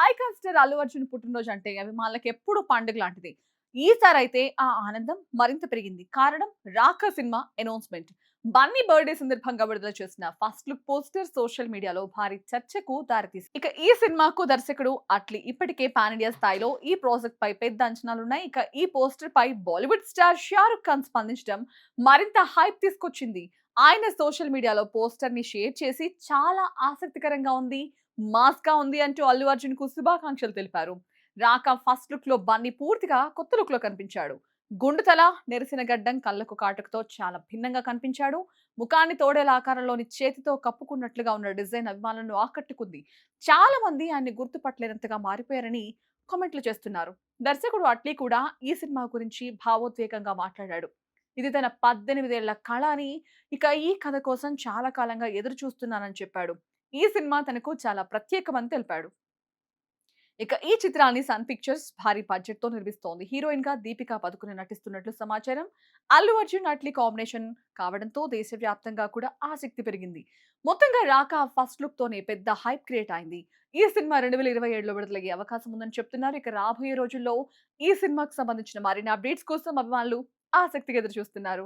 Icon star Allu Arjun పుట్టినరోజు అంటే అభిమానులకు ఎప్పుడు పండుగ లాంటిది. ఈసారి అయితే ఆ ఆనందం మరింత పెరిగింది. కారణం 'రాఖ' సినిమా అనౌన్స్‌మెంట్. బన్నీ బర్త్‌డే సందర్భంగా విడుదల చేసిన ఫస్ట్ లుక్ పోస్టర్ సోషల్ మీడియాలో భారీ చర్చకు దారితీసింది. ఇక ఈ సినిమాకు దర్శకుడు అట్లీ ఇప్పటికే పాన్ ఇండియా స్థాయిలో ఈ ప్రాజెక్ట్ పై పెద్ద అంచనాలున్నాయి. ఇక ఈ పోస్టర్ పై బాలీవుడ్ స్టార్ షారుఖ్ ఖాన్ స్పందించడం మరింత హైప్ తీసుకొచ్చింది. ఆయన సోషల్ మీడియాలో పోస్టర్ ని షేర్ చేసి చాలా ఆసక్తికరంగా ఉంది, మాస్ గా ఉంది అంటూ అల్లు అర్జున్ కు శుభాకాంక్షలు తెలిపారు. రాక ఫస్ట్ లుక్ లో బన్నీ పూర్తిగా కొత్త లుక్ లో కనిపించాడు. గుండుతల, నెరిసిన గడ్డం, కళ్ళకు కాటుకతో చాలా భిన్నంగా కనిపించాడు. ముఖాన్ని తోడేల ఆకారంలోని చేతితో కప్పుకున్నట్లుగా ఉన్న డిజైన్ అభిమానులను ఆకట్టుకుంది. చాలా మంది ఆయన్ని గుర్తుపట్టలేనంతగా మారిపోయారని కామెంట్లు చేస్తున్నారు. దర్శకుడు అట్లీ కూడా ఈ సినిమా గురించి భావోద్వేగంగా మాట్లాడాడు. ఇది తన 18 ఏళ్ల కళ అని, ఇక ఈ కథ కోసం చాలా కాలంగా ఎదురు చూస్తున్నానని చెప్పాడు. ఈ సినిమా తనకు చాలా ప్రత్యేకమని తెలిపాడు. ఇక ఈ చిత్రాన్ని సన్ పిక్చర్స్ భారీ బడ్జెట్ తో నిర్మిస్తోంది. హీరోయిన్ గా దీపికా పదుకునే నటిస్తున్నట్లు సమాచారం. అల్లు అర్జున్ అట్లీ కాంబినేషన్ కావడంతో దేశవ్యాప్తంగా కూడా ఆసక్తి పెరిగింది. మొత్తంగా రాక ఫస్ట్ లుక్ తోనే పెద్ద హైప్ క్రియేట్ అయింది. ఈ సినిమా 2027లో విడుదలయ్యే అవకాశం ఉందని చెప్తున్నారు. ఇక రాబోయే రోజుల్లో ఈ సినిమాకు సంబంధించిన మరిన్ని అప్డేట్స్ కోసం అభిమానులు ఆసక్తిగా ఎదురు చూస్తున్నారు.